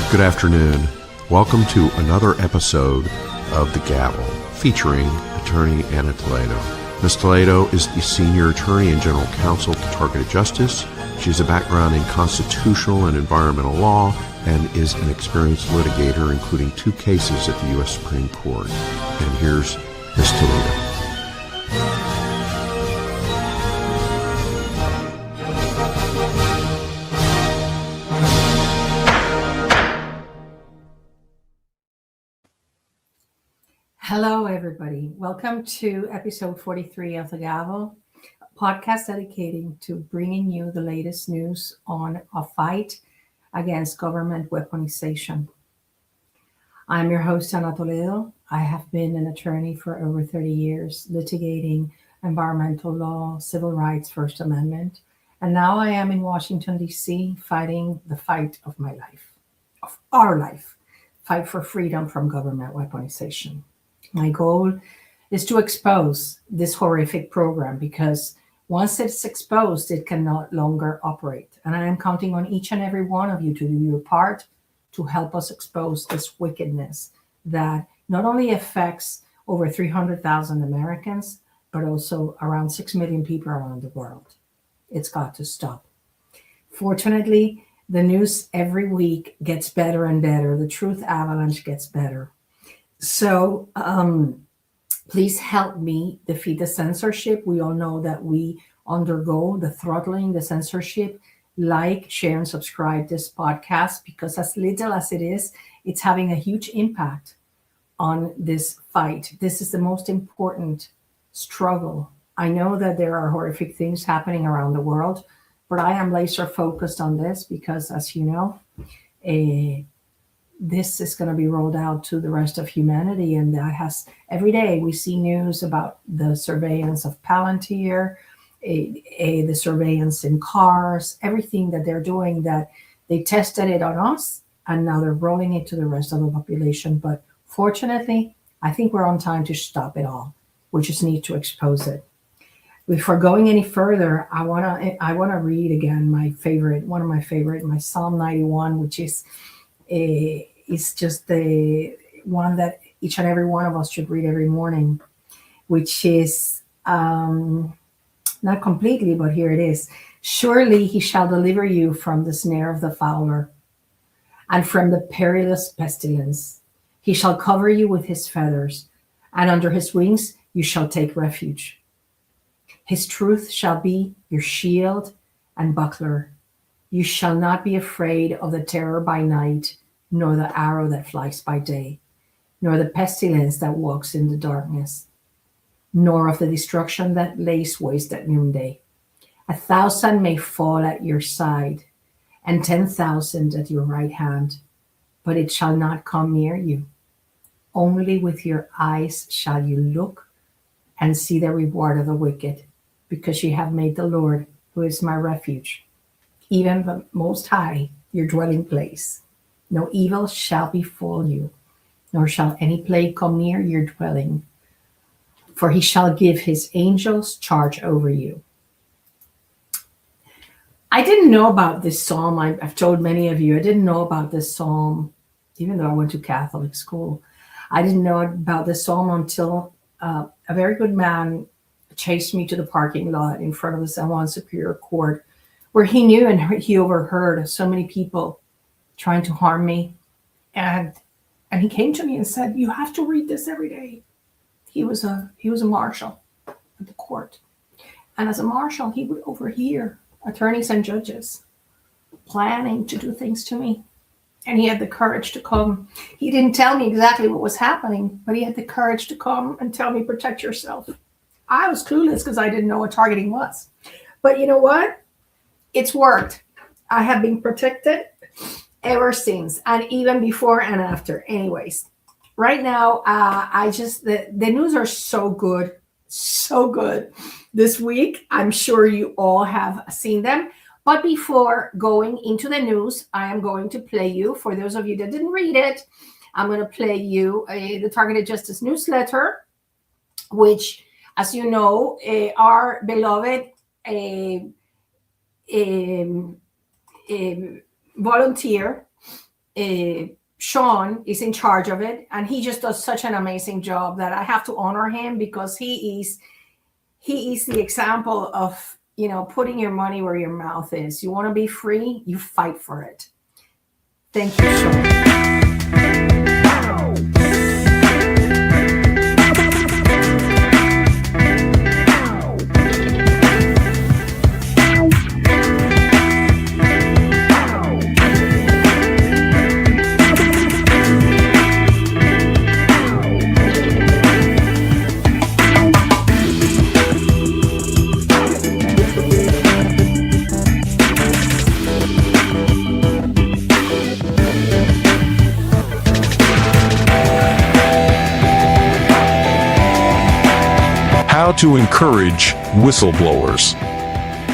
Good afternoon. Welcome to another episode of The Gavel, featuring attorney Anna Toledo. Ms. Toledo is the senior attorney and general counsel to Targeted Justice. She has a background in constitutional and environmental law and is an experienced litigator, including 2 cases at the U.S. Supreme Court. And here's Ms. Toledo. Hello, everybody. Welcome to episode 43 of The Gavel, a podcast dedicating to bringing you the latest news on a fight against government weaponization. I'm your host, Anna Toledo. I have been an attorney for over 30 years, litigating environmental law, civil rights, First Amendment, and now I am in Washington, D.C., fighting the fight of my life, of our life, fight for freedom from government weaponization. My goal is to expose this horrific program because once it's exposed, it can no longer operate. And I am counting on each and every one of you to do your part to help us expose this wickedness that not only affects over 300,000 Americans, but also around 6 million people around the world. It's got to stop. Fortunately, the news every week gets better and better. The truth avalanche gets better. So please help me defeat the censorship. We all know that we undergo the throttling, the censorship. Like, share, and subscribe this podcast because as little as it is, it's having a huge impact on this fight. This is the most important struggle. I know that there are horrific things happening around the world, but I am laser focused on this because, as you know, this is going to be rolled out to the rest of humanity. And that has, every day we see news about the surveillance of Palantir, the surveillance in cars, everything that they're doing, that they tested it on us and now they're rolling it to the rest of the population. But fortunately, I think we're on time to stop it all. We just need to expose it. Before going any further, I wanna read again my Psalm 91, which is just the one that each and every one of us should read every morning, which is not completely, but here it is. Surely he shall deliver you from the snare of the fowler and from the perilous pestilence. He shall cover you with his feathers, and under his wings you shall take refuge. His truth shall be your shield and buckler. You shall not be afraid of the terror by night, nor the arrow that flies by day, nor the pestilence that walks in the darkness, nor of the destruction that lays waste at noonday. 1,000 may fall at your side, and 10,000 at your right hand, but it shall not come near you. Only with your eyes shall you look and see the reward of the wicked, because you have made the Lord, who is my refuge, even the Most High, your dwelling place. No evil shall befall you, nor shall any plague come near your dwelling, for he shall give his angels charge over you. I didn't know about this psalm. I've told many of you, I didn't know about this psalm, even though I went to Catholic school. I didn't know about this psalm until a very good man chased me to the parking lot in front of the San Juan Superior Court, where he knew and he overheard so many people trying to harm me. And he came to me and said, you have to read this every day. He was a marshal at the court. And as a marshal, he would overhear attorneys and judges planning to do things to me. And he had the courage to come. He didn't tell me exactly what was happening, but he had the courage to come and tell me, protect yourself. I was clueless because I didn't know what targeting was. But you know what? It's worked. I have been protected ever since, and even before and after. Anyways, right now, the news are so good this week. I'm sure you all have seen them. But before going into the news, I am going to play you, for those of you that didn't read it, I'm going to play you the Targeted Justice newsletter, which, as you know, our beloved volunteer Sean is in charge of it, and he just does such an amazing job that I have to honor him, because he is the example of, putting your money where your mouth is. You want to be free, you fight for it. Thank you, Sean. How to encourage whistleblowers.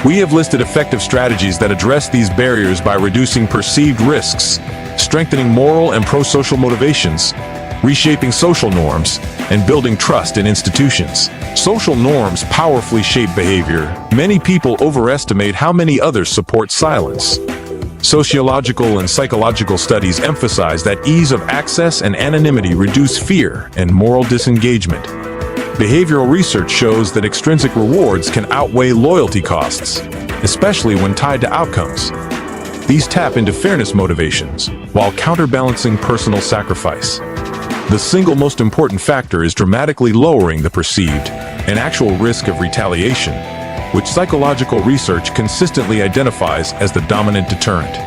We have listed effective strategies that address these barriers by reducing perceived risks, strengthening moral and pro-social motivations, reshaping social norms, and building trust in institutions. Social norms powerfully shape behavior. Many people overestimate how many others support silence. Sociological and psychological studies emphasize that ease of access and anonymity reduce fear and moral disengagement. Behavioral research shows that extrinsic rewards can outweigh loyalty costs, especially when tied to outcomes. These tap into fairness motivations, while counterbalancing personal sacrifice. The single most important factor is dramatically lowering the perceived and actual risk of retaliation, which psychological research consistently identifies as the dominant deterrent.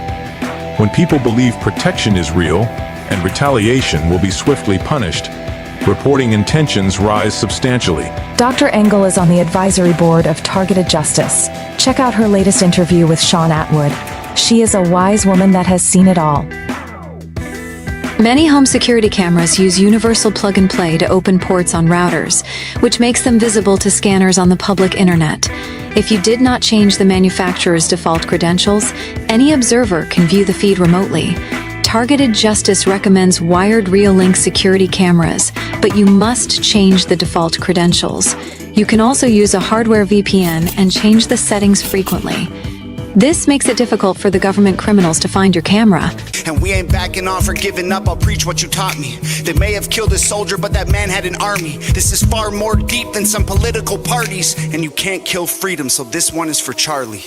When people believe protection is real and retaliation will be swiftly punished, reporting intentions rise substantially. Dr. Engel is on the advisory board of Targeted Justice. Check out her latest interview with Sean Atwood. She is a wise woman that has seen it all. Many home security cameras use universal plug-and-play to open ports on routers, which makes them visible to scanners on the public internet. If you did not change the manufacturer's default credentials, any observer can view the feed remotely. Targeted Justice recommends wired real-link security cameras, but you must change the default credentials. You can also use a hardware VPN and change the settings frequently. This makes it difficult for the government criminals to find your camera. And we ain't backing off or giving up, I'll preach what you taught me. They may have killed a soldier, but that man had an army. This is far more deep than some political parties, and you can't kill freedom, so this one is for Charlie.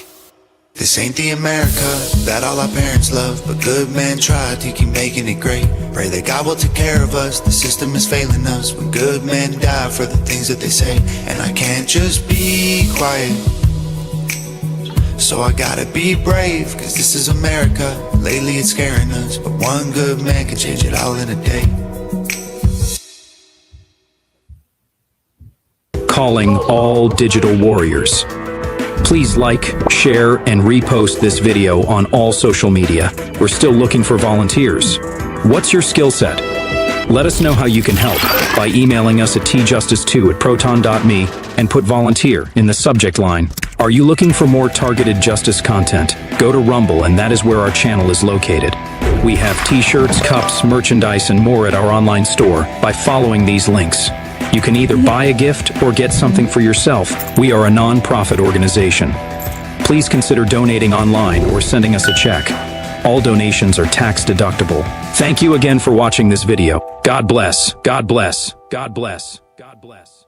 This ain't the America that all our parents love, but good men tried to keep making it great. Pray that God will take care of us, the system is failing us when good men die for the things that they say. And I can't just be quiet, so I gotta be brave, cause this is America. Lately it's scaring us, but one good man can change it all in a day. Calling all digital warriors. Please like, share, and repost this video on all social media. We're still looking for volunteers. What's your skill set? Let us know how you can help by emailing us at tjustice2@proton.me and put volunteer in the subject line. Are you looking for more targeted justice content? Go to Rumble, and that is where our channel is located. We have t-shirts, cups, merchandise, and more at our online store by following these links. You can either buy a gift or get something for yourself. We are a non-profit organization. Please consider donating online or sending us a check. All donations are tax deductible. Thank you again for watching this video. God bless. God bless. God bless. God bless.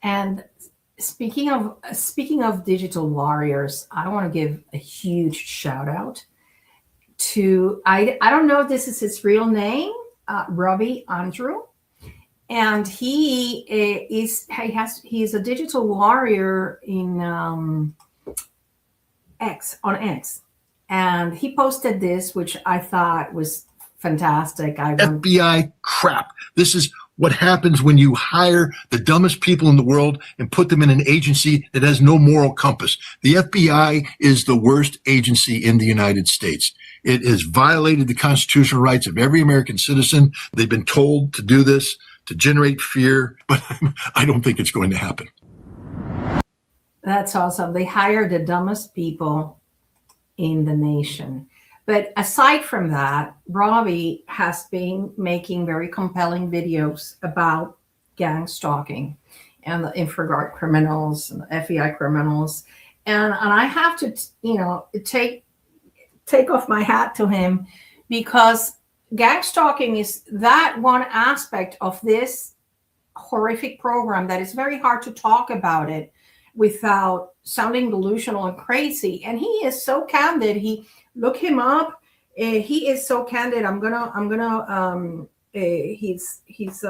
And speaking of digital warriors, I want to give a huge shout out to, I don't know if this is his real name, Robbie Andrew. And he is a digital warrior in X, and he posted this, which I thought was fantastic. FBI crap. This is what happens when you hire the dumbest people in the world and put them in an agency that has no moral compass. The FBI is the worst agency in the United States. It has violated the constitutional rights of every American citizen. They've been told to do this, to generate fear, but I don't think it's going to happen. That's awesome. They hire the dumbest people in the nation. But aside from that, Robbie has been making very compelling videos about gang stalking and the infrared criminals and the FBI criminals. And I have to, take off my hat to him, because gang stalking is that one aspect of this horrific program that is very hard to talk about it without sounding delusional and crazy. And he is so candid. He look him up. He is so candid. His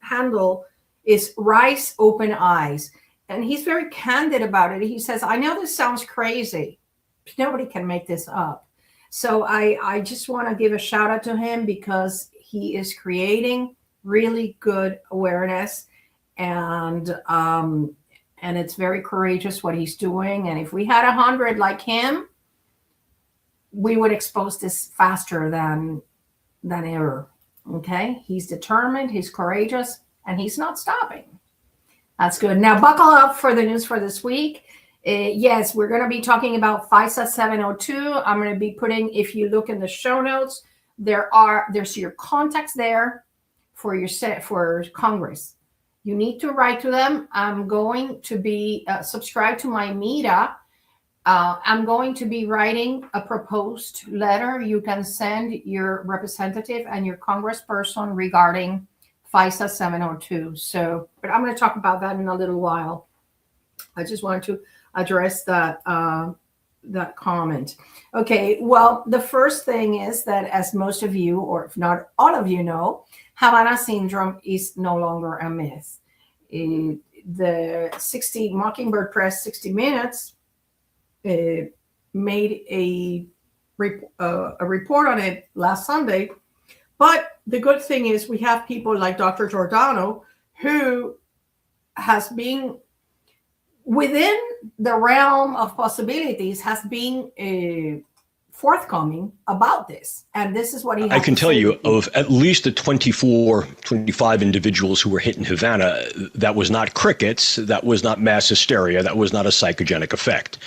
handle is Rice Open Eyes, and he's very candid about it. He says, "I know this sounds crazy. Nobody can make this up." So I just want to give a shout out to him because he is creating really good awareness, and it's very courageous what he's doing. And if we had 100 like him, we would expose this faster than ever. Okay, he's determined, he's courageous, and he's not stopping. That's good. Now buckle up for the news for this week. Yes, we're going to be talking about FISA 702. I'm going to be putting, if you look in the show notes, there's your contacts there for Congress. You need to write to them. I'm going to be subscribed to my Meta. I'm going to be writing a proposed letter. You can send your representative and your congressperson regarding FISA 702. But I'm going to talk about that in a little while. I just wanted to address that comment. Okay, well, the first thing is that, as most of you, or if not all of you know, Havana syndrome is no longer a myth. The Mockingbird Press 60 Minutes made a report on it last Sunday. But the good thing is we have people like Dr. Giordano, who has been within the realm of possibilities, has been forthcoming about this. And this is what he has I can tell you of at least the 25 individuals who were hit in Havana, that was not crickets, that was not mass hysteria, that was not a psychogenic effect.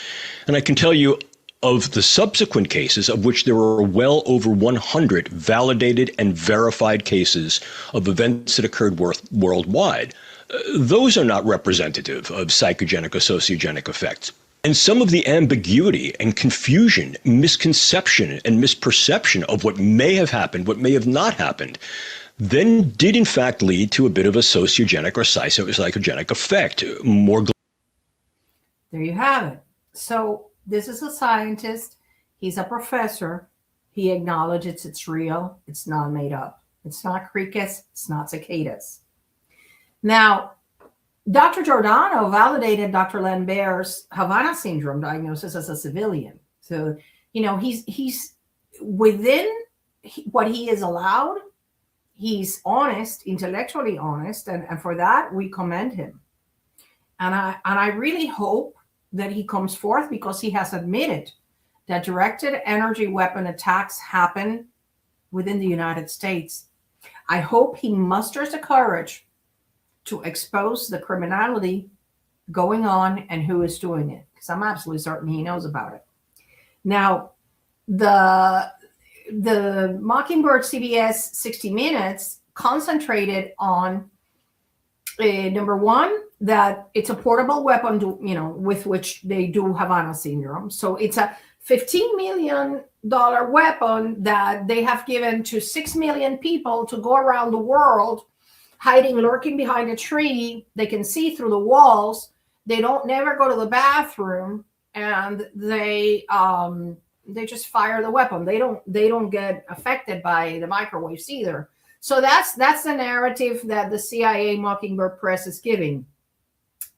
And I can tell you of the subsequent cases, of which there were well over 100 validated and verified cases of events that occurred worldwide, those are not representative of psychogenic or sociogenic effects. And some of the ambiguity and confusion, misconception and misperception of what may have happened, what may have not happened, then did in fact lead to a bit of a sociogenic or psychogenic effect. There you have it. So this is a scientist. He's a professor. He acknowledges it's real. It's not made up. It's not crickets. It's not cicadas. Now, Dr. Giordano validated Dr. Lambert's Havana syndrome diagnosis as a civilian. So, he's within what he is allowed. He's honest, intellectually honest, and for that we commend him. And I really hope that he comes forth, because he has admitted that directed energy weapon attacks happen within the United States. I hope he musters the courage to expose the criminality going on and who is doing it, because I'm absolutely certain he knows about it. Now, the Mockingbird CBS 60 Minutes concentrated on number one, that it's a portable weapon, with which they do Havana syndrome. So it's a $15 million weapon that they have given to 6 million people to go around the world, hiding, lurking behind a tree. They can see through the walls. They don't never go to the bathroom, and they just fire the weapon. They don't get affected by the microwaves either. So that's the narrative that the CIA Mockingbird Press is giving.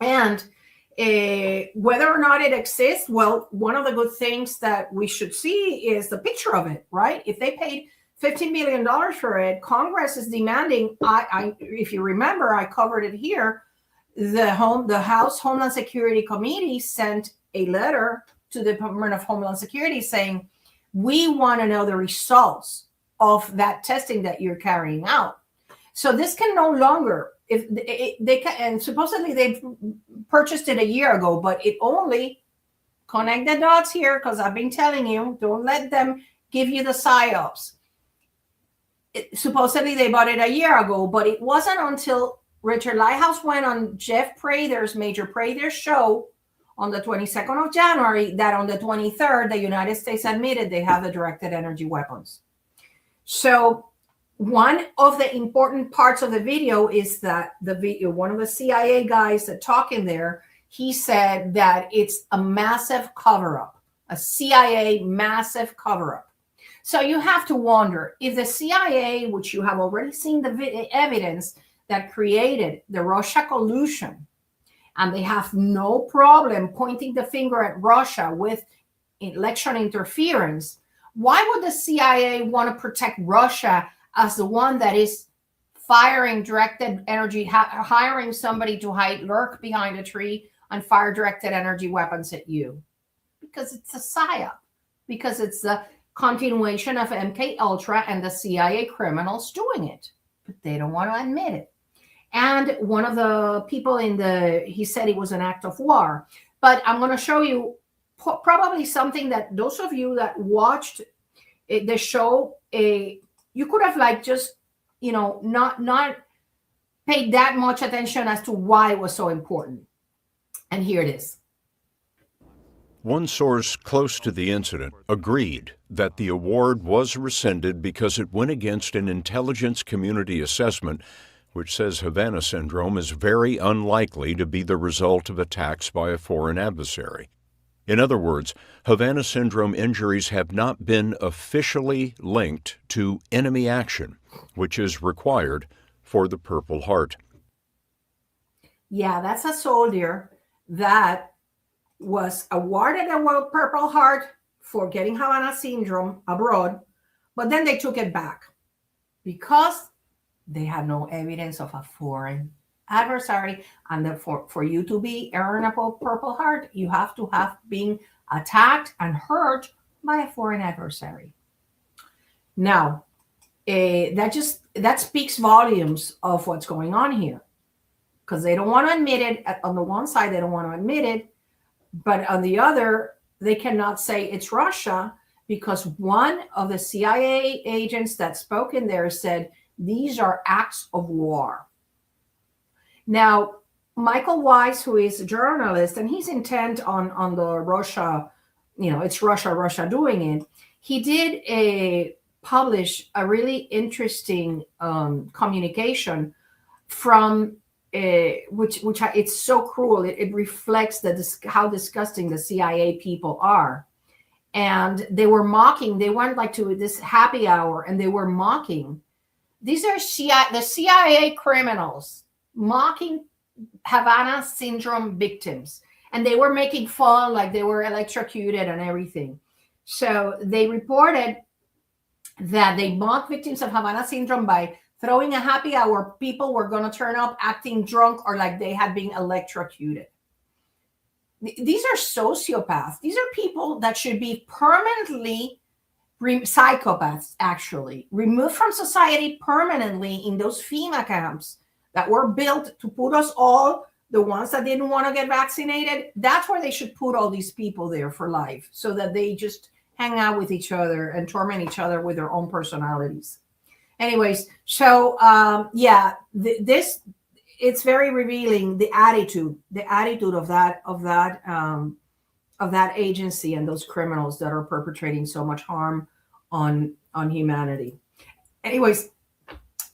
And whether or not it exists, well, one of the good things that we should see is the picture of it, right? If they paid $15 million for it, Congress is demanding, if you remember, I covered it here, the House Homeland Security Committee sent a letter to the Department of Homeland Security saying, we want to know the results of that testing that you're carrying out. So this can no longer, if they can, and supposedly they've purchased it a year ago, but it only, connect the dots here, because I've been telling you, don't let them give you the psyops. Supposedly they bought it a year ago, but it wasn't until Richard Lighthouse went on Jeff Prater's Major Prater show on the 22nd of January that on the 23rd, the United States admitted they have the directed energy weapons. So one of the important parts of the video is that one of the CIA guys that talk in there, he said that it's a massive cover-up, a CIA massive cover-up. So you have to wonder if the CIA, which you have already seen the evidence that created the Russia collusion, and they have no problem pointing the finger at Russia with election interference, why would the CIA want to protect Russia as the one that is firing directed energy, hiring somebody to lurk behind a tree and fire directed energy weapons at you? Because it's a psyop, because it's the continuation of MK Ultra and the CIA criminals doing it, but they don't want to admit it. And one of the people he said it was an act of war, but I'm going to show you probably something that those of you that watched the show, you could have not paid that much attention as to why it was so important. And here it is. One source close to the incident agreed that the award was rescinded because it went against an intelligence community assessment which says Havana syndrome is very unlikely to be the result of attacks by a foreign adversary. In other words, Havana syndrome injuries have not been officially linked to enemy action, which is required for the Purple Heart. Yeah, that's a soldier that was awarded a World Purple Heart for getting Havana syndrome abroad, but then they took it back because they had no evidence of a foreign adversary. And for you to earn a Purple Heart, you have to have been attacked and hurt by a foreign adversary. Now, that speaks volumes of what's going on here, because they don't want to admit it. On the one side, they don't want to admit it, but on the other, they cannot say it's Russia, because one of the CIA agents that spoke in there said these are acts of war. Now, Michael Weiss, who is a journalist, and he's intent on the Russia, it's Russia doing it. He did publish a really interesting communication from which it's so cruel. It reflects how disgusting the CIA people are. And they were mocking. They went to this happy hour, and they were mocking. These are the CIA criminals mocking Havana syndrome victims. And they were making fun, like they were electrocuted and everything. So they reported that they mocked victims of Havana syndrome by throwing a happy hour. People were going to turn up acting drunk or like they had been electrocuted. These are sociopaths. These are people that should be permanently psychopaths, actually, removed from society permanently in those FEMA camps that were built to put us all, the ones that didn't want to get vaccinated. That's where they should put all these people there for life, so that they just hang out with each other and torment each other with their own personalities. Anyways, so this it's very revealing, the attitude of that agency and those criminals that are perpetrating so much harm on humanity. Anyways,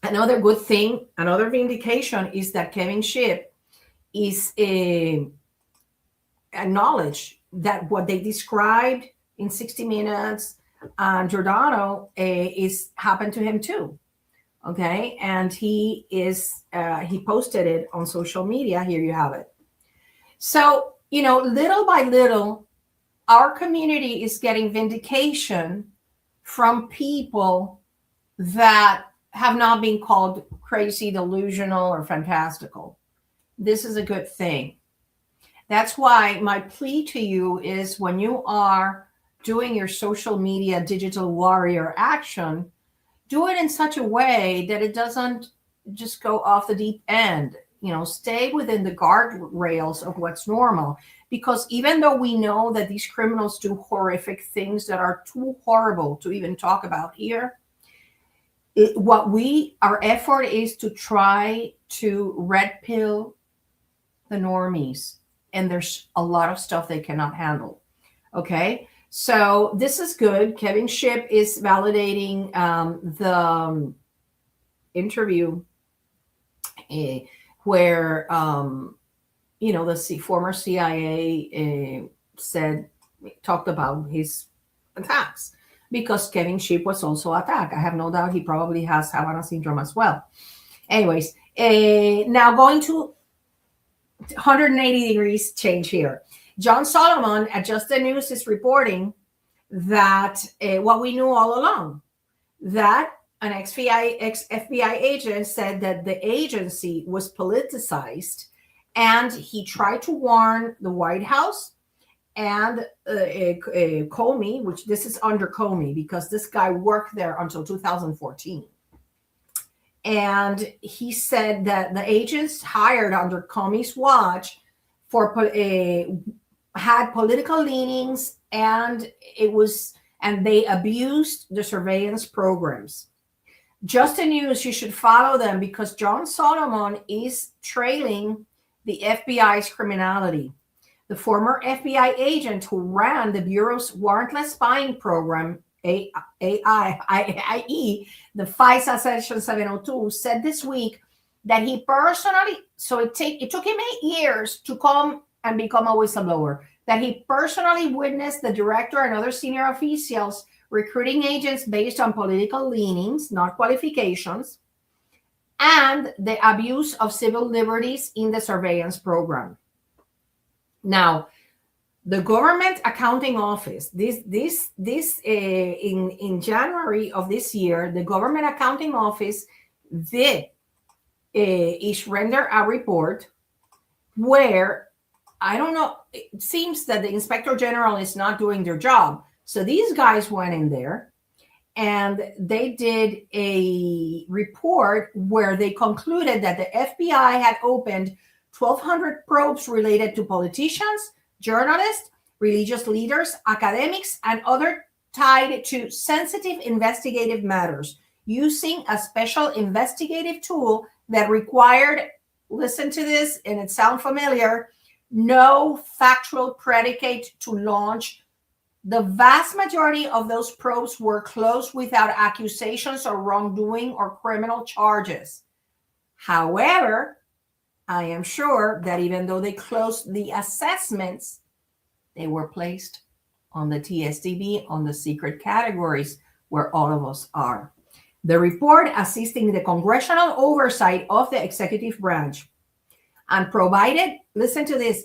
another good thing, another vindication is that Kevin Shipp is acknowledged that what they described in 60 Minutes and Giordano is happened to him too. Okay, and he posted it on social media. Here you have it. So, little by little, our community is getting vindication from people that have not been called crazy, delusional, or fantastical. This is a good thing. That's why my plea to you is, when you are doing your social media digital warrior action, do it in such a way that it doesn't just go off the deep end. Stay within the guardrails of what's normal. Because even though we know that these criminals do horrific things that are too horrible to even talk about here, our effort is to try to red pill the normies. And there's a lot of stuff they cannot handle. Okay? So this is good. Kevin Shipp is validating the interview where the former CIA talked about his attacks, because Kevin Shipp was also attacked. I have no doubt he probably has Havana syndrome as well. Anyways, now going to 180 degrees change here. John Solomon at Just the News is reporting that what we knew all along, that an ex-FBI agent said that the agency was politicized, and he tried to warn the White House and Comey, which this is under Comey because this guy worked there until 2014. And he said that the agents hired under Comey's watch had political leanings, and they abused the surveillance programs. Just the News, you should follow them because John Solomon is trailing the FBI's criminality. The former FBI agent who ran the Bureau's warrantless spying program, AIE, the FISA Section 702, said this week that he personally, it took him 8 years to come and become a whistleblower, that he personally witnessed the director and other senior officials recruiting agents based on political leanings, not qualifications, and the abuse of civil liberties in the surveillance program. Now, the Government Accounting Office, in January of this year, the Government Accounting Office did render a report where, I don't know, it seems that the Inspector General is not doing their job. So these guys went in there and they did a report where they concluded that the FBI had opened 1,200 probes related to politicians, journalists, religious leaders, academics, and other tied to sensitive investigative matters, using a special investigative tool that required, listen to this, and it sounds familiar, no factual predicate to launch. The vast majority of those probes were closed without accusations or wrongdoing or criminal charges. However, I am sure that even though they closed the assessments, they were placed on the TSDB, on the secret categories where all of us are. The report assisting the congressional oversight of the executive branch and provided, listen to this,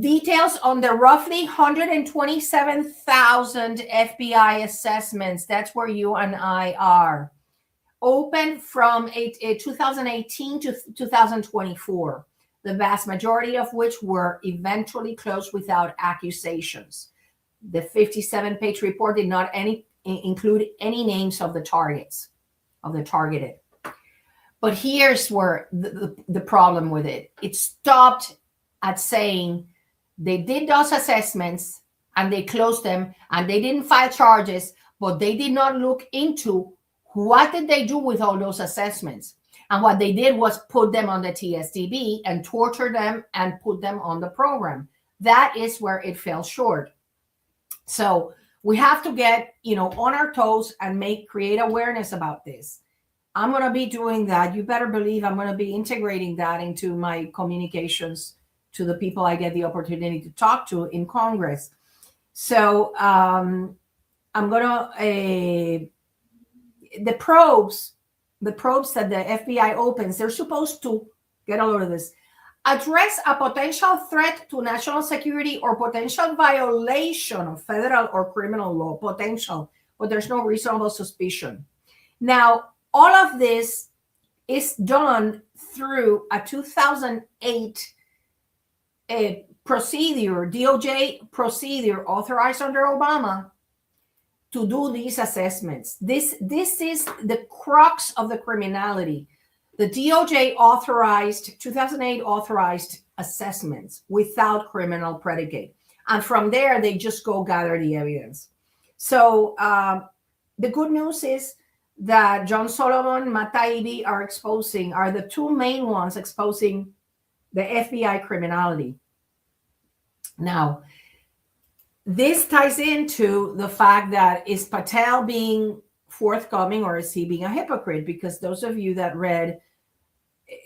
details on the roughly 127,000 FBI assessments. That's where you and I are. Open from 2018 to 2024, the vast majority of which were eventually closed without accusations. The 57-page report did not include any names of the targets, of the targeted. But here's where the problem with it. It stopped at saying they did those assessments and they closed them and they didn't file charges, but they did not look into what did they do with all those assessments. And what they did was put them on the TSDB and torture them and put them on the program. That is where it fell short. So we have to get, on our toes and create awareness about this. I'm going to be doing that. You better believe I'm going to be integrating that into my communications to the people I get the opportunity to talk to in Congress. So I'm going to, the probes that the FBI opens, they're supposed to, get a load of this, address a potential threat to national security or potential violation of federal or criminal law, potential, but there's no reasonable suspicion. Now, all of this is done through a 2008 procedure, DOJ procedure authorized under Obama to do these assessments. This is the crux of the criminality. The DOJ 2008 authorized assessments without criminal predicate. And from there, they just go gather the evidence. So the good news is that John Solomon, Matt Taibbi are the two main ones exposing the FBI criminality. Now, this ties into the fact that is Patel being forthcoming or is he being a hypocrite? Because those of you that read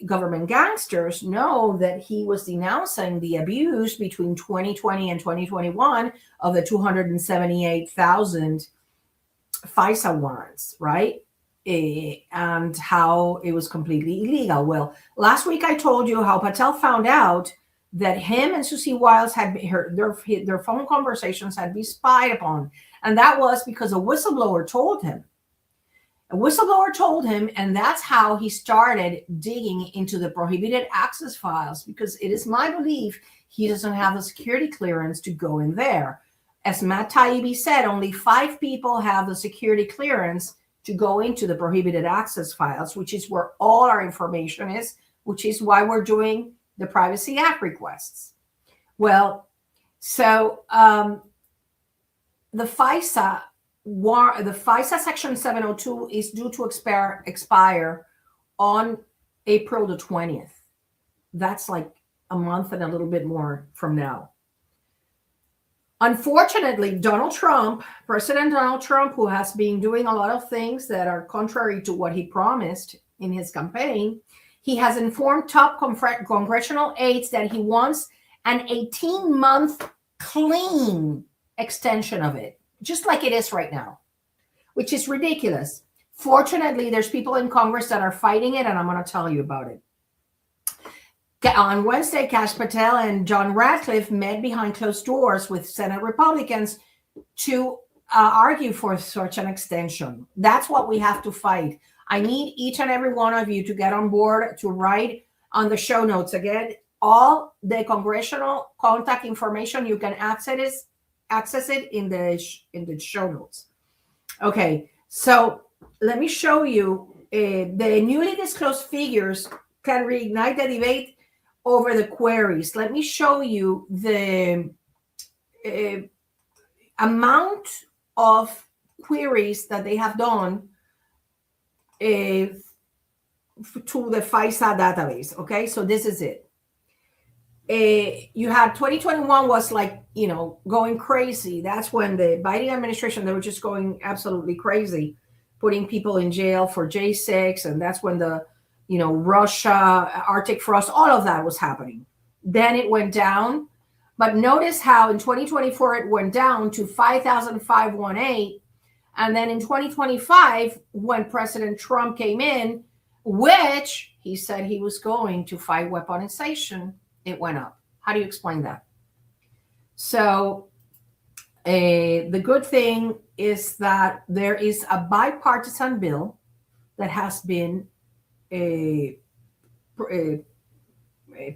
Government Gangsters know that he was denouncing the abuse between 2020 and 2021 of the 278,000 FISA warrants, right? And how it was completely illegal. Well, last week I told you how Patel found out that him and Susie Wiles had their phone conversations had been spied upon. And that was because a whistleblower told him. A whistleblower told him, and that's how he started digging into the prohibited access files, because it is my belief he doesn't have the security clearance to go in there. As Matt Taibbi said, only 5 people have the security clearance to go into the prohibited access files, which is where all our information is, which is why we're doing the Privacy Act requests. Well, so the FISA Section 702 is due to expire on April the 20th. That's like a month and a little bit more from now. Unfortunately, President Donald Trump, who has been doing a lot of things that are contrary to what he promised in his campaign, he has informed top congressional aides that he wants an 18-month clean extension of it, just like it is right now, which is ridiculous. Fortunately, there's people in Congress that are fighting it, and I'm going to tell you about it. On Wednesday, Kash Patel and John Ratcliffe met behind closed doors with Senate Republicans to argue for such an extension. That's what we have to fight. I need each and every one of you to get on board to write on the show notes. Again, all the congressional contact information, you can access it in the show notes. Okay, so let me show you the newly disclosed figures can reignite the debate over the queries. Let me show you the amount of queries that they have done to the FISA database. Okay, so this is it. You had 2021 was like, going crazy. That's when the Biden administration, they were just going absolutely crazy, putting people in jail for J6. And that's when the, Russia, Arctic frost, all of that was happening. Then it went down. But notice how in 2024, it went down to 5,518. And then in 2025, when President Trump came in, which he said he was going to fight weaponization, it went up. How do you explain that? So the good thing is that there is a bipartisan bill that has been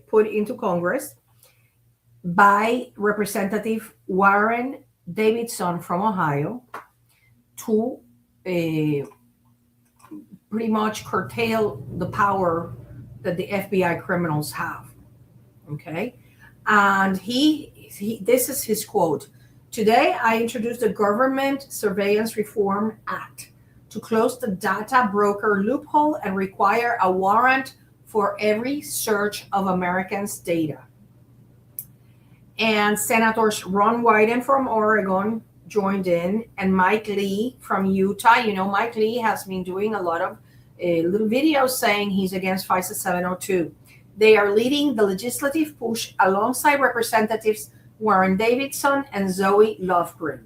put into Congress by Representative Warren Davidson from Ohio to pretty much curtail the power that the FBI criminals have. Okay. And this is his quote. Today, I introduced the Government Surveillance Reform Act to close the data broker loophole and require a warrant for every search of Americans' data. And Senators Ron Wyden from Oregon joined in, and Mike Lee from Utah. Mike Lee has been doing a lot of little videos saying he's against FISA 702. They are leading the legislative push alongside Representatives Warren Davidson and Zoe Lofgren.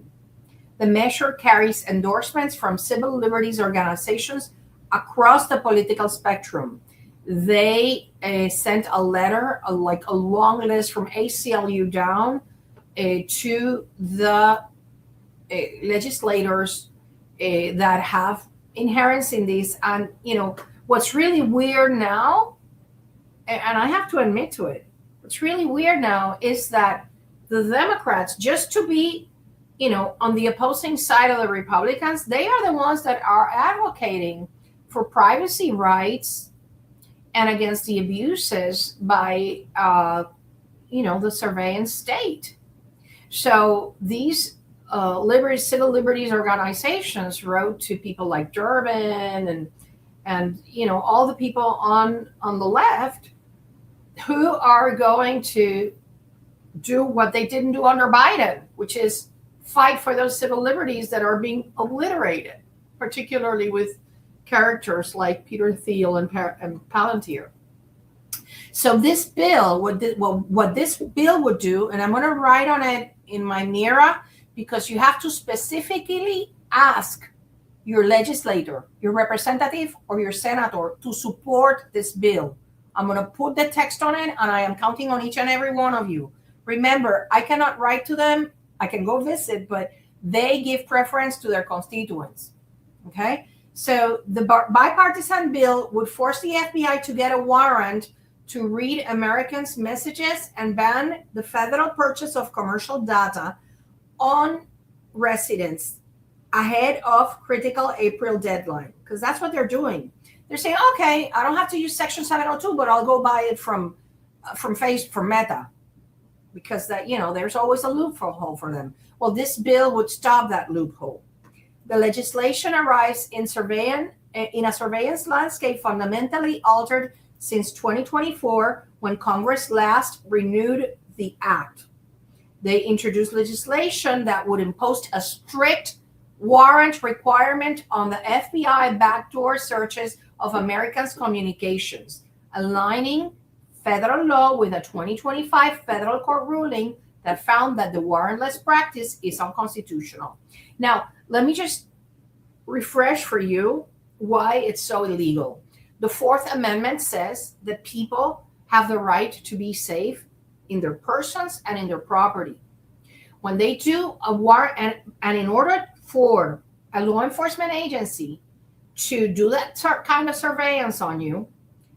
The measure carries endorsements from civil liberties organizations across the political spectrum. They sent a letter, a long list from ACLU down to the legislators that have inherence in this. And, what's really weird now, and I have to admit to it, what's really weird now is that the Democrats, just to be, on the opposing side of the Republicans, they are the ones that are advocating for privacy rights and against the abuses by, the surveillance state. So these civil liberties organizations wrote to people like Durbin and all the people on the left who are going to do what they didn't do under Biden, which is fight for those civil liberties that are being obliterated, particularly with characters like Peter Thiel and Palantir. So this bill, what this bill would do, and I'm going to write on it in my mirror, because you have to specifically ask your legislator, your representative, or your senator to support this bill. I'm going to put the text on it, and I am counting on each and every one of you. Remember, I cannot write to them. I can go visit, but they give preference to their constituents. Okay? So the bipartisan bill would force the FBI to get a warrant to read Americans' messages and ban the federal purchase of commercial data on residents ahead of critical April deadline, because that's what they're doing. They're saying, okay, I don't have to use Section 702, but I'll go buy it from Meta, because that, there's always a loophole for them. Well, this bill would stop that loophole. The legislation arrives in a surveillance landscape fundamentally altered since 2024, when Congress last renewed the act. They introduced legislation that would impose a strict warrant requirement on the FBI backdoor searches of Americans' communications, aligning federal law with a 2025 federal court ruling that found that the warrantless practice is unconstitutional. Now, let me just refresh for you why it's so illegal. The Fourth Amendment says that people have the right to be safe in their persons and in their property. When they do a warrant, and in order for a law enforcement agency to do that kind of surveillance on you,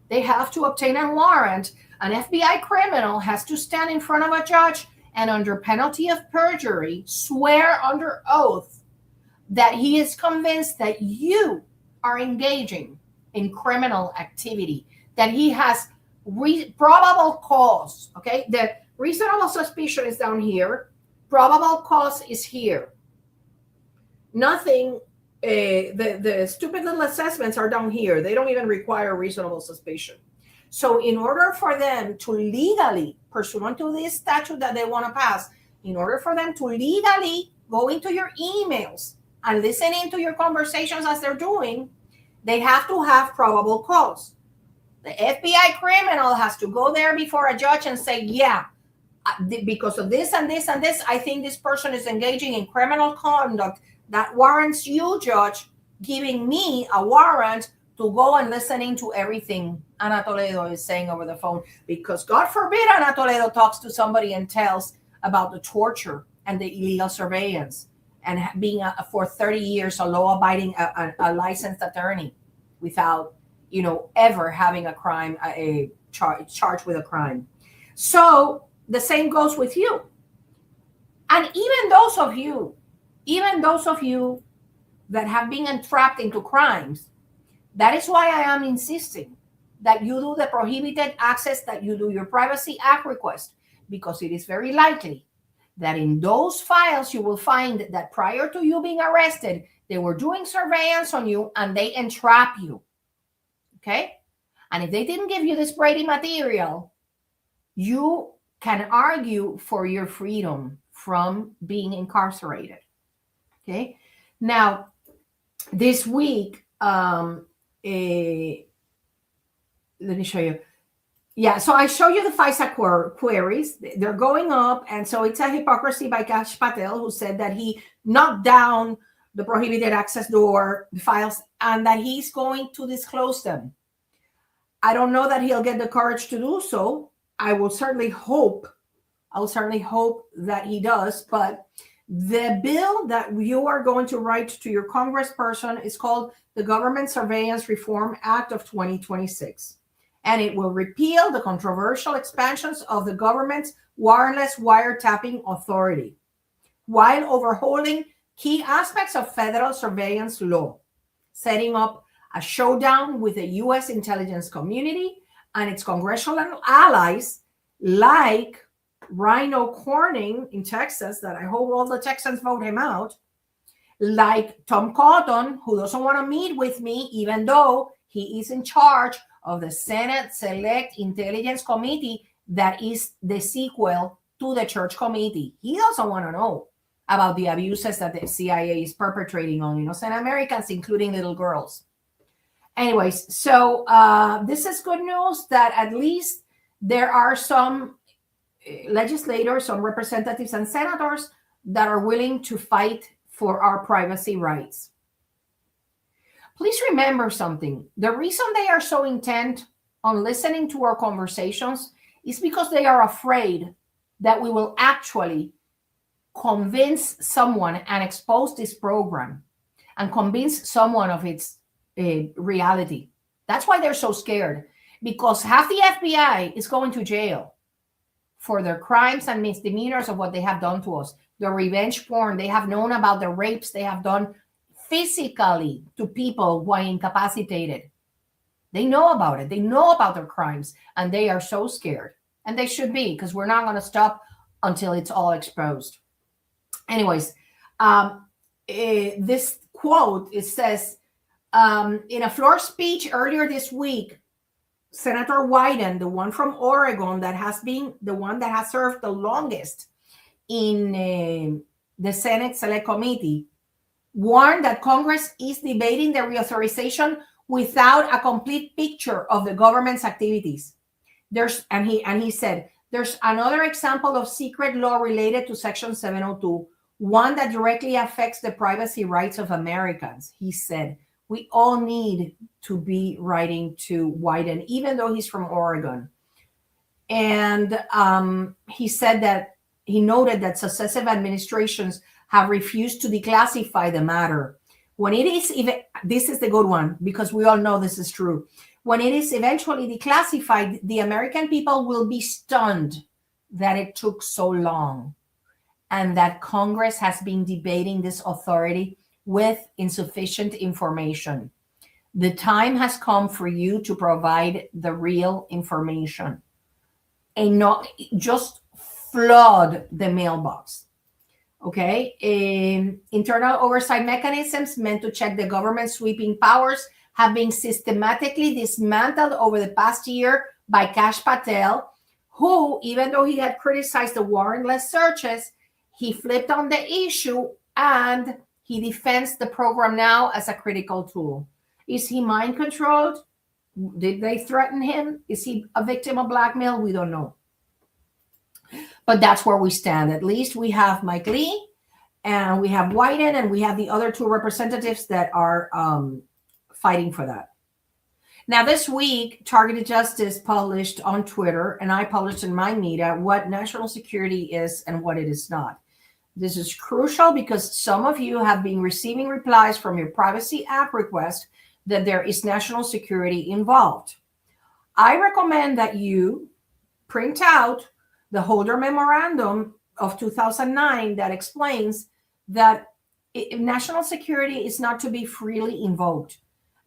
they have to obtain a warrant. An FBI criminal has to stand in front of a judge and, under penalty of perjury, swear under oath that he is convinced that you are engaging in criminal activity, that he has probable cause. Okay, the reasonable suspicion is down here, probable cause is here. Nothing, the stupid little assessments are down here. They don't even require reasonable suspicion. So in order for them to legally, pursuant to this statute that they want to pass, in order for them to legally go into your emails and listen into your conversations as they're doing, they have to have probable cause. The FBI criminal has to go there before a judge and say, yeah, because of this and this and this, I think this person is engaging in criminal conduct that warrants you, judge, giving me a warrant to go and listening to everything Ana Toledo is saying over the phone. Because God forbid Ana Toledo talks to somebody and tells about the torture and the illegal surveillance and being for 30 years a law-abiding, a licensed attorney without, ever having a crime, charged with a crime. So the same goes with you. And even those of you that have been entrapped into crimes, that is why I am insisting that you do the prohibited access, that you do your Privacy Act request, because it is very likely that in those files you will find that prior to you being arrested, they were doing surveillance on you and they entrap you. Okay? And if they didn't give you this Brady material, you can argue for your freedom from being incarcerated. Okay? Now, this week, let me show you. Yeah, so I show you the FISA queries. They're going up. And so it's a hypocrisy by Kash Patel, who said that he knocked down the prohibited access door, the files, and that he's going to disclose them. I don't know that he'll get the courage to do so. I will certainly hope that he does. But the bill that you are going to write to your congressperson is called the Government Surveillance Reform Act of 2026. And it will repeal the controversial expansions of the government's wireless wiretapping authority, while overhauling key aspects of federal surveillance law, setting up a showdown with the U.S. intelligence community and its congressional allies, like Rhino Corning in Texas, that I hope all the Texans vote him out, like Tom Cotton, who doesn't want to meet with me, even though he is in charge of the Senate Select Intelligence Committee, that is the sequel to the church committee. He doesn't want to know about the abuses that the CIA is perpetrating on innocent Americans, including little girls. Anyways, so this is good news that at least there are some legislators, some representatives and senators that are willing to fight for our privacy rights. Please remember something. The reason they are so intent on listening to our conversations is because they are afraid that we will actually convince someone and expose this program and convince someone of its reality. That's why they're so scared, because half the FBI is going to jail for their crimes and misdemeanors of what they have done to us. The revenge porn, they have known about the rapes they have done physically to people who are incapacitated. They know about it. They know about their crimes, and they are so scared. And they should be, because we're not going to stop until it's all exposed. Anyways, this quote, it says, in a floor speech earlier this week, Senator Wyden, the one from Oregon that has been the one that has served the longest in the Senate Select Committee, warned that Congress is debating the reauthorization without a complete picture of the government's activities. He said, there's another example of secret law related to Section 702, one that directly affects the privacy rights of Americans. He said, we all need to be writing to Wyden, even though he's from Oregon. And he said that he noted that successive administrations have refused to declassify the matter. When it is, this is the good one, because we all know this is true. When it is eventually declassified, the American people will be stunned that it took so long and that Congress has been debating this authority with insufficient information. The time has come for you to provide the real information and not just flood the mailbox. Okay, internal oversight mechanisms meant to check the government's sweeping powers have been systematically dismantled over the past year by Kash Patel, who, even though he had criticized the warrantless searches, he flipped on the issue and he defends the program now as a critical tool. Is he mind controlled? Did they threaten him? Is he a victim of blackmail? We don't know. But that's where we stand. At least we have Mike Lee and we have Wyden and we have the other two representatives that are fighting for that. Now, this week, Targeted Justice published on Twitter, and I published in my media, what national security is and what it is not. This is crucial because some of you have been receiving replies from your Privacy Act request that there is national security involved. I recommend that you print out the Holder Memorandum of 2009 that explains that national security is not to be freely invoked,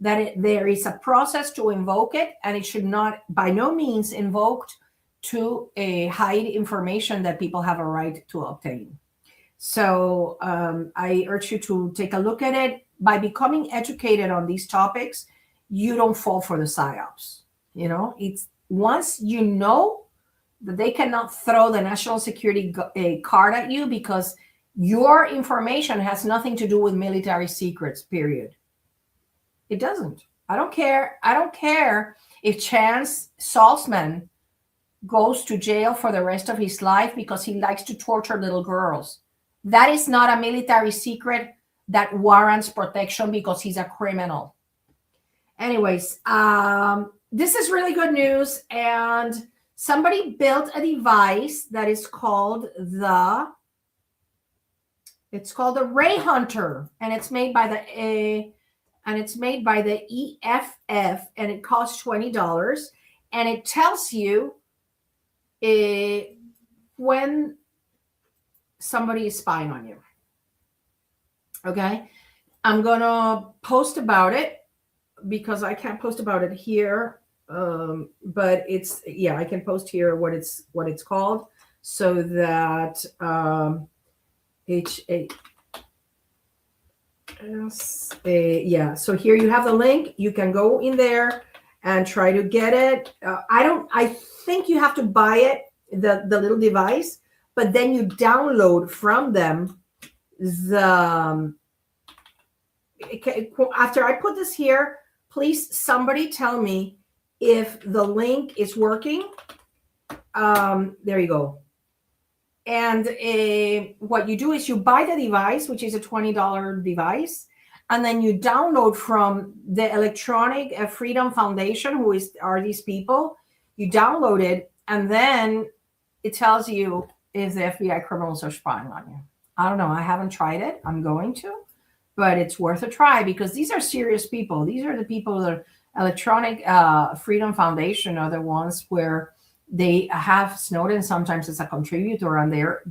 that there is a process to invoke it, and it should not by no means invoked to hide information that people have a right to obtain. So I urge you to take a look at it. By becoming educated on these topics, you don't fall for the psyops. You know, it's once you know that they cannot throw the national security card at you because your information has nothing to do with military secrets, period. It doesn't. I don't care. I don't care if Chance Salzman goes to jail for the rest of his life because he likes to torture little girls. That is not a military secret that warrants protection because he's a criminal. Anyways, this is really good news. And somebody built a device that is called the Ray Hunter, and it's made by the EFF, and it costs $20, and it tells you when somebody is spying on you. Okay, I'm gonna post about it because I can't post about it here, but it's I can post here what it's called, so that so here you have the link. You can go in there and try to get it. I think you have to buy it, the little device, but then you download from them the, after I put this here, please somebody tell me if the link is working. There you go. And what you do is you buy the device, which is a $20 device, and then you download from the Electronic Freedom Foundation, are these people. You download it, and then it tells you if the FBI criminals are spying on you. I don't know. I haven't tried it. I'm going to, but it's worth a try because these are serious people. These are the people that Electronic Freedom Foundation are the ones where they have Snowden sometimes as a contributor, and they're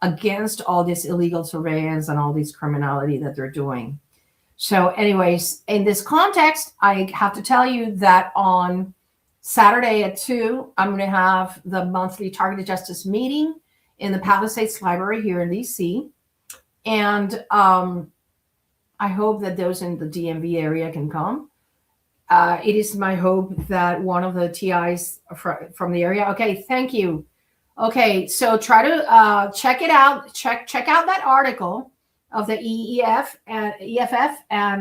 against all this illegal surveillance and all this criminality that they're doing. So anyways, in this context, I have to tell you that on Saturday at 2, I'm going to have the monthly Targeted Justice meeting in the Palisades Library here in DC. And I hope that those in the DMV area can come. It is my hope that one of the TIs from the area. Okay, thank you. Okay, so try to check it out. Check out that article of the EFF and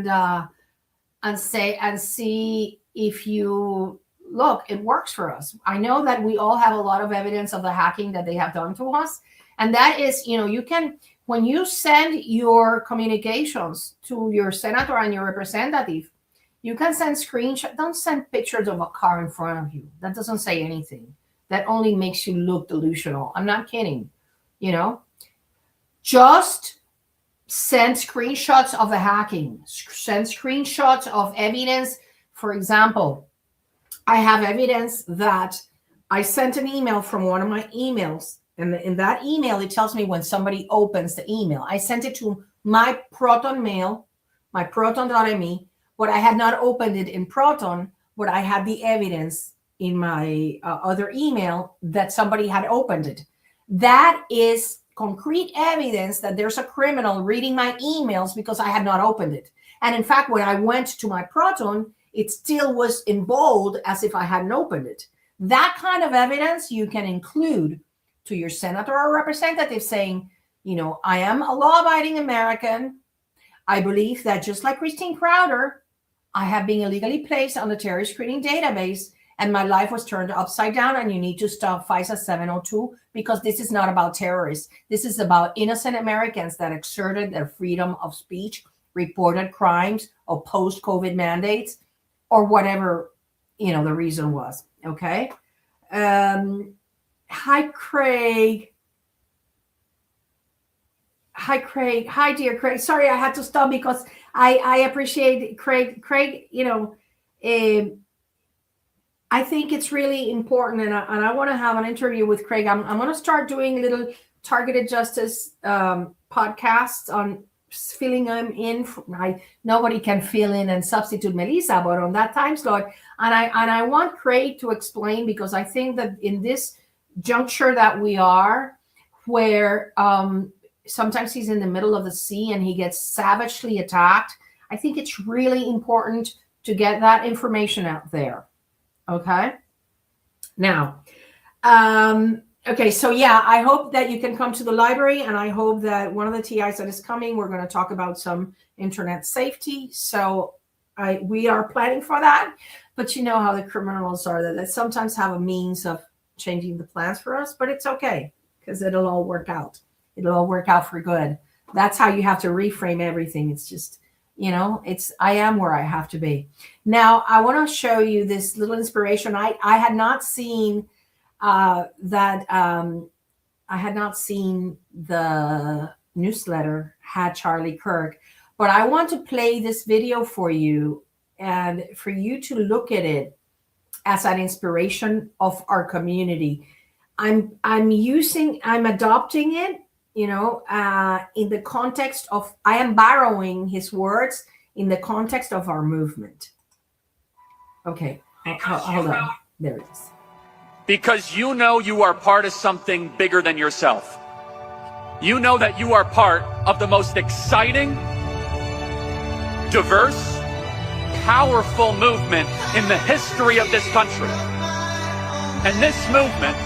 see if you look. It works for us. I know that we all have a lot of evidence of the hacking that they have done to us, and that is, you can, when you send your communications to your senator and your representative, you can send screenshots. Don't send pictures of a car in front of you. That doesn't say anything. That only makes you look delusional. I'm not kidding. Just send screenshots of the hacking. Send screenshots of evidence. For example, I have evidence that I sent an email from one of my emails. And in that email, it tells me when somebody opens the email. I sent it to my Proton mail, my proton.me. But I had not opened it in Proton, but I had the evidence in my other email that somebody had opened it. That is concrete evidence that there's a criminal reading my emails because I had not opened it. And in fact, when I went to my Proton, it still was in bold as if I hadn't opened it. That kind of evidence you can include to your senator or representative saying, I am a law-abiding American. I believe that just like Christine Crowder, I have been illegally placed on the terrorist screening database and my life was turned upside down, and you need to stop FISA 702 because this is not about terrorists. This is about innocent Americans that exerted their freedom of speech, reported crimes, opposed COVID mandates, or whatever, the reason was. Okay. Hi, Craig. Hi, dear Craig. Sorry, I had to stop because I appreciate Craig. Craig, I think it's really important, and I want to have an interview with Craig. I'm going to start doing little targeted justice podcasts on filling them in. Nobody can fill in and substitute Melissa, but on that time slot, and I want Craig to explain, because I think that in this juncture that we are, where sometimes he's in the middle of the sea and he gets savagely attacked, I think it's really important to get that information out there. Okay. Now, okay. So yeah, I hope that you can come to the library, and I hope that one of the TIs that is coming, we're going to talk about some internet safety. So we are planning for that, but you know how the criminals are, that they sometimes have a means of changing the plans for us, but it's okay because it'll all work out. It'll all work out for good. That's how you have to reframe everything. It's just, I am where I have to be. Now, I want to show you this little inspiration. I had not seen that. I had not seen the newsletter had Charlie Kirk, but I want to play this video for you and for you to look at it as an inspiration of our community. I'm adopting it, in the context of, I am borrowing his words in the context of our movement. Okay, hold on. There it is. Because you know you are part of something bigger than yourself. You know that you are part of the most exciting, diverse, powerful movement in the history of this country. And this movement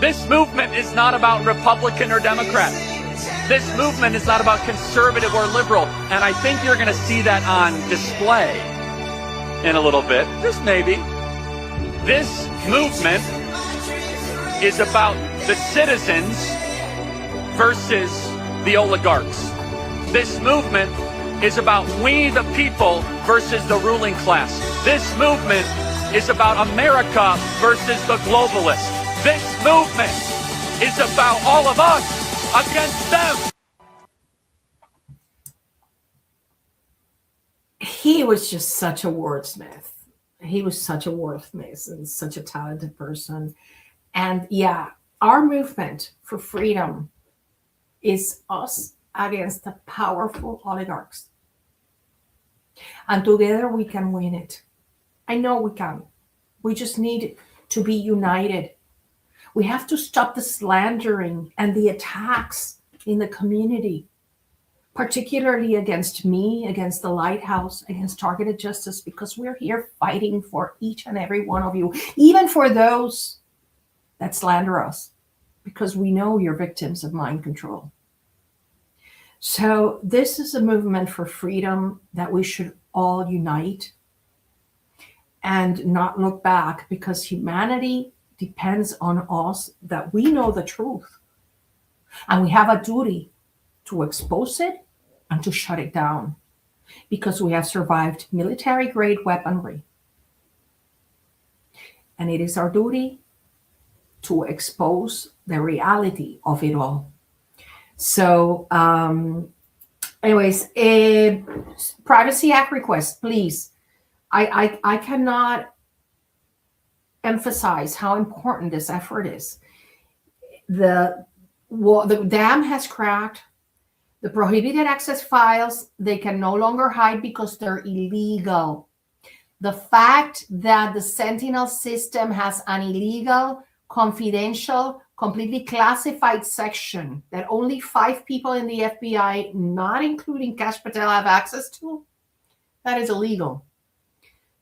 This movement is not about Republican or Democrat. This movement is not about conservative or liberal. And I think you're going to see that on display in a little bit, just maybe. This movement is about the citizens versus the oligarchs. This movement is about we the people versus the ruling class. This movement is about America versus the globalists. This movement is about all of us against them. He was just such a wordsmith. He was such a wordsmith and such a talented person. And yeah, our movement for freedom is us against the powerful oligarchs. And together we can win it. I know we can. We just need to be united. We have to stop the slandering and the attacks in the community, particularly against me, against the Lighthouse, against Targeted Justice, because we're here fighting for each and every one of you, even for those that slander us, because we know you're victims of mind control. So this is a movement for freedom that we should all unite and not look back, because humanity depends on us, that we know the truth. And we have a duty to expose it and to shut it down, because we have survived military-grade weaponry. And it is our duty to expose the reality of it all. So, anyways, Privacy Act request, please. I cannot emphasize how important this effort is. The dam has cracked. The prohibited access files, they can no longer hide because they're illegal. The fact that the Sentinel system has an illegal, confidential, completely classified section that only 5 people in the FBI, not including Kash Patel, have access to, that is illegal.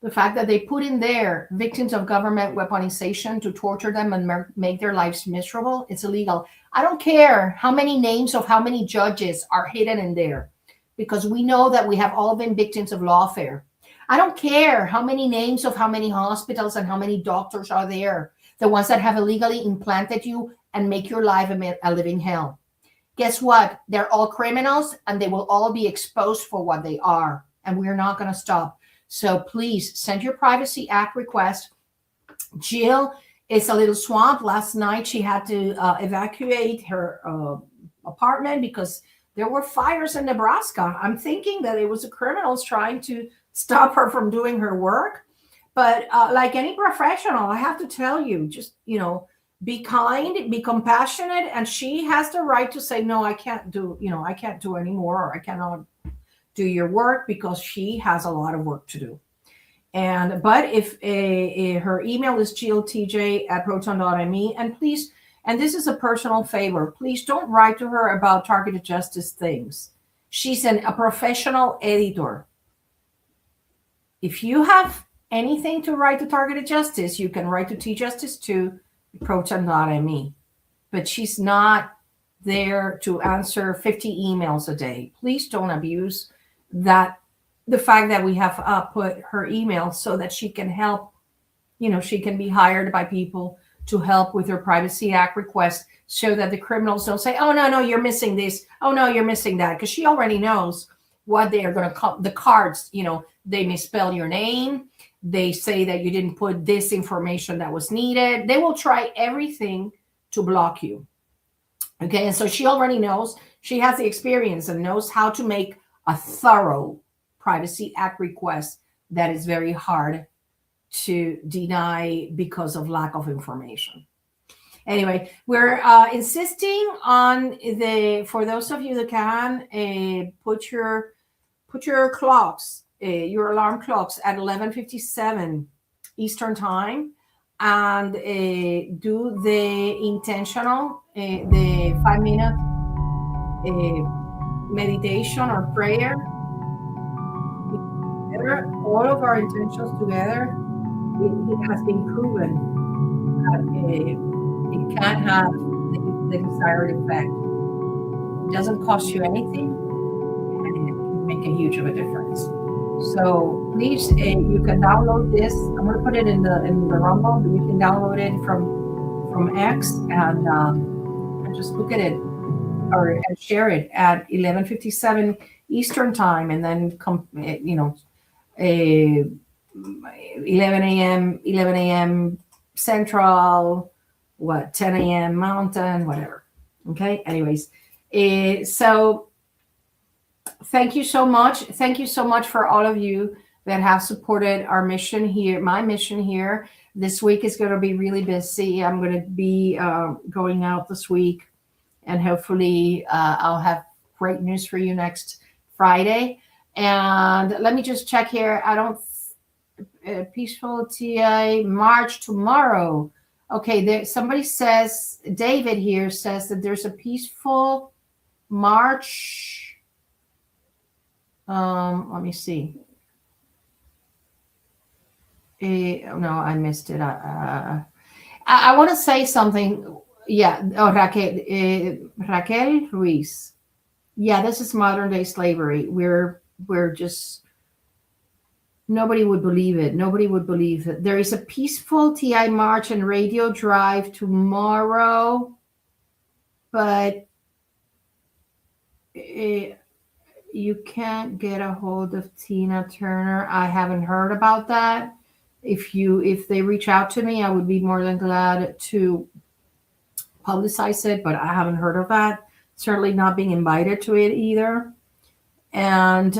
The fact that they put in there victims of government weaponization to torture them and make their lives miserable, it's illegal. I don't care how many names of how many judges are hidden in there, because we know that we have all been victims of lawfare. I don't care how many names of how many hospitals and how many doctors are there, the ones that have illegally implanted you and make your life a living hell. Guess what? They're all criminals and they will all be exposed for what they are. And we're not going to stop. So please send your Privacy Act request. Jill is a little swamped. Last night she had to evacuate her apartment because there were fires in Nebraska. I'm thinking that it was the criminals trying to stop her from doing her work. But like any professional, I have to tell you, just, be kind, be compassionate. And she has the right to say, no, I can't do anymore, or I cannot do your work, because she has a lot of work to do. But if her email is gltj@proton.me, and please, and this is a personal favor, please don't write to her about Targeted Justice things. She's a professional editor. If you have anything to write to Targeted Justice, you can write to tjustice2@proton.me. But she's not there to answer 50 emails a day. Please don't abuse the fact that we have put her email so that she can help, she can be hired by people to help with her Privacy Act request, so that the criminals don't say, oh, no, you're missing this. Oh, no, you're missing that. Because she already knows what they are going to call the cards. They misspell your name. They say that you didn't put this information that was needed. They will try everything to block you. Okay. And so she already knows, she has the experience and knows how to make a thorough Privacy Act request that is very hard to deny because of lack of information. Anyway, we're insisting on for those of you that can, put your clocks, your alarm clocks at 11:57 Eastern time, and do the intentional, the 5-minute meditation or prayer. All of our intentions together, it has been proven that it can have the desired effect. It doesn't cost you anything, and it can make a huge of a difference. So please, you can download this. I'm going to put it in the Rumble, but you can download it from X and just look at it and share it at 11:57 Eastern time, and then 11 a.m. Central, 10 a.m. Mountain, whatever. Okay. Anyways, so thank you so much. Thank you so much for all of you that have supported our mission here, my mission here. This week is going to be really busy. I'm going to be going out this week, and hopefully I'll have great news for you next Friday. And let me just check here. I don't peaceful TI March tomorrow. Okay, there somebody says, David here says that there's a peaceful march. Let me see. No, I missed it. I want to say something. Yeah. Oh, Raquel Ruiz. Yeah, this is modern day slavery. We're just, nobody would believe it. Nobody would believe it. There is a peaceful TI march and radio drive tomorrow, but you can't get a hold of Tina Turner. I haven't heard about that. If they reach out to me, I would be more than glad to publicize it, but I haven't heard of that. Certainly not being invited to it either. And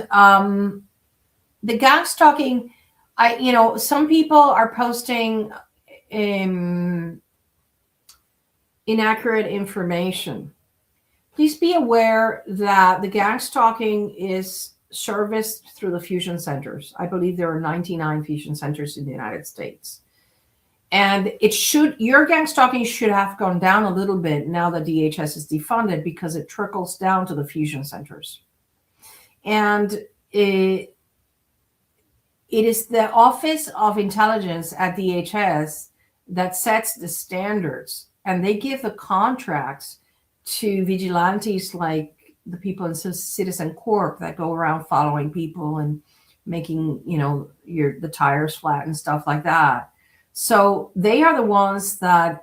the gang stalking, some people are posting inaccurate information. Please be aware that the gang stalking is serviced through the fusion centers. I believe there are 99 fusion centers in the United States. And your gang stalking should have gone down a little bit now that DHS is defunded, because it trickles down to the fusion centers. And it is the Office of Intelligence at DHS that sets the standards, and they give the contracts to vigilantes like the people in Citizen Corp that go around following people and making, the tires flat and stuff like that. So they are the ones that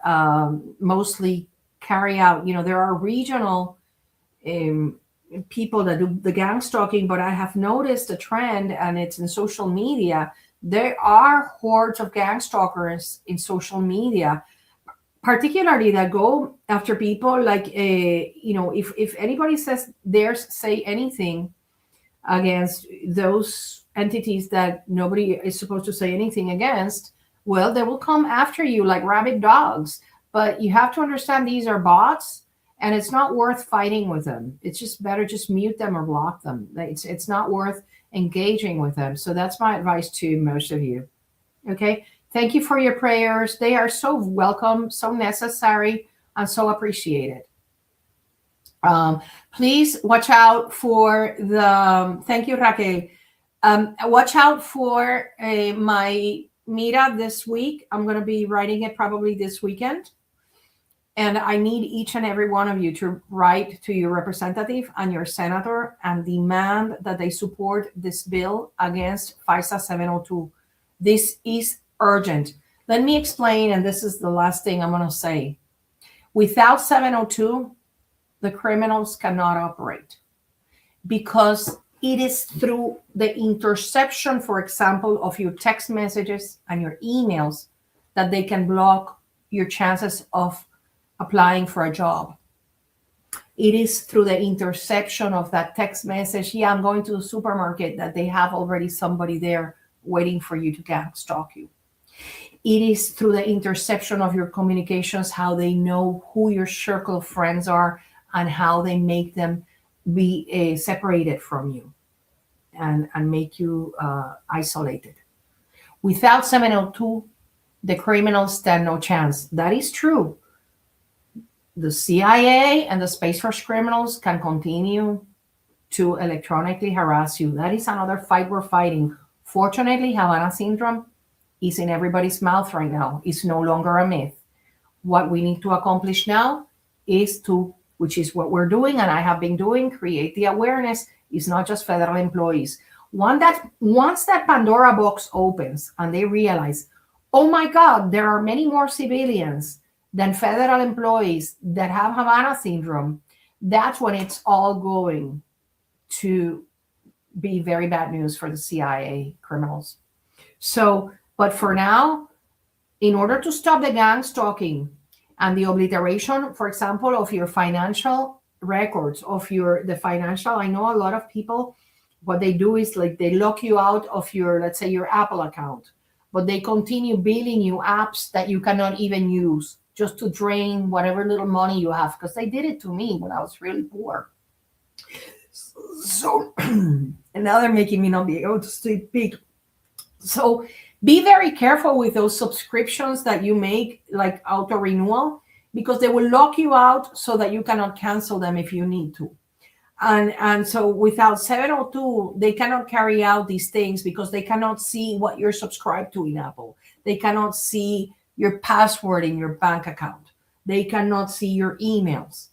mostly carry out, there are regional people that do the gang stalking, but I have noticed a trend, and it's in social media. There are hordes of gang stalkers in social media, particularly that go after people like, if anybody say anything against those entities that nobody is supposed to say anything against, well, they will come after you like rabid dogs. But you have to understand these are bots, and it's not worth fighting with them. It's just better just mute them or block them. It's not worth engaging with them. So that's my advice to most of you. Okay. Thank you for your prayers. They are so welcome, so necessary, and so appreciated. Please watch out for thank you, Raquel. Watch out for my meetup this week. I'm going to be writing it probably this weekend. And I need each and every one of you to write to your representative and your senator and demand that they support this bill against FISA 702. This is urgent. Let me explain, and this is the last thing I'm going to say. Without 702, the criminals cannot operate, because it is through the interception, for example, of your text messages and your emails that they can block your chances of applying for a job. It is through the interception of that text message, yeah, I'm going to the supermarket, that they have already somebody there waiting for you to gang stalk you. It is through the interception of your communications, how they know who your circle of friends are and how they make them be separated from you and make you isolated. Without 702, the criminals stand no chance. That is true. The CIA and the Space Force criminals can continue to electronically harass you. That is another fight we're fighting. Fortunately, Havana syndrome is in everybody's mouth right now. It's no longer a myth. What we need to accomplish now is to, which is what we're doing, and I have been doing, create the awareness. It's not just federal employees. Once that Pandora box opens and they realize, oh my God, there are many more civilians than federal employees that have Havana syndrome, that's when it's all going to be very bad news for the CIA criminals. So, but for now, in order to stop the gang stalking and the obliteration, for example, of your financial records, the financial, I know a lot of people, what they do is like they lock you out of your, let's say, your Apple account, but they continue billing you apps that you cannot even use just to drain whatever little money you have, because they did it to me when I was really poor. So, and now they're making me not be able to sleep big. So be very careful with those subscriptions that you make, like auto renewal, because they will lock you out so that you cannot cancel them if you need to. And so without 702, they cannot carry out these things because they cannot see what you're subscribed to in Apple. They cannot see your password in your bank account. They cannot see your emails.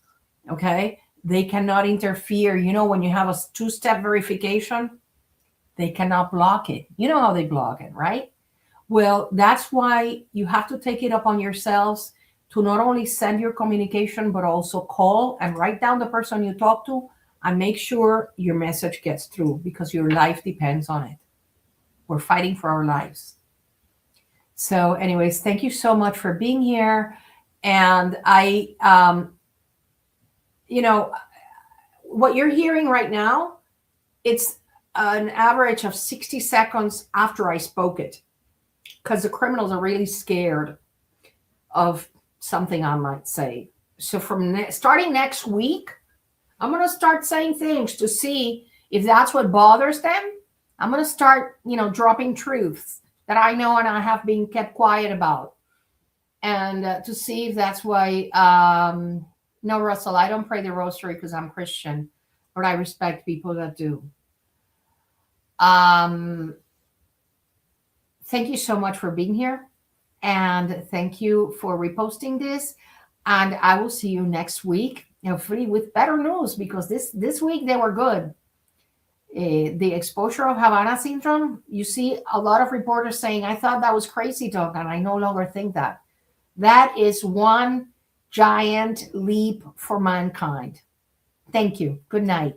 Okay? They cannot interfere. You know, when you have a two-step verification, they cannot block it. You know how they block it, right? Well, that's why you have to take it upon yourselves to not only send your communication, but also call and write down the person you talk to and make sure your message gets through, because your life depends on it. We're fighting for our lives. So anyways, thank you so much for being here. And you know, what you're hearing right now, it's an average of 60 seconds after I spoke it, because the criminals are really scared of something I might say. So from starting next week, I'm going to start saying things to see if that's what bothers them. I'm going to start, dropping truths that I know and I have been kept quiet about. And to see if that's why, no, Russell, I don't pray the rosary because I'm Christian, but I respect people that do. Thank you so much for being here. And thank you for reposting this. And I will see you next week, hopefully with better news, because this week they were good. The exposure of Havana syndrome, you see a lot of reporters saying, I thought that was crazy talk, and I no longer think that. That is one giant leap for mankind. Thank you. Good night.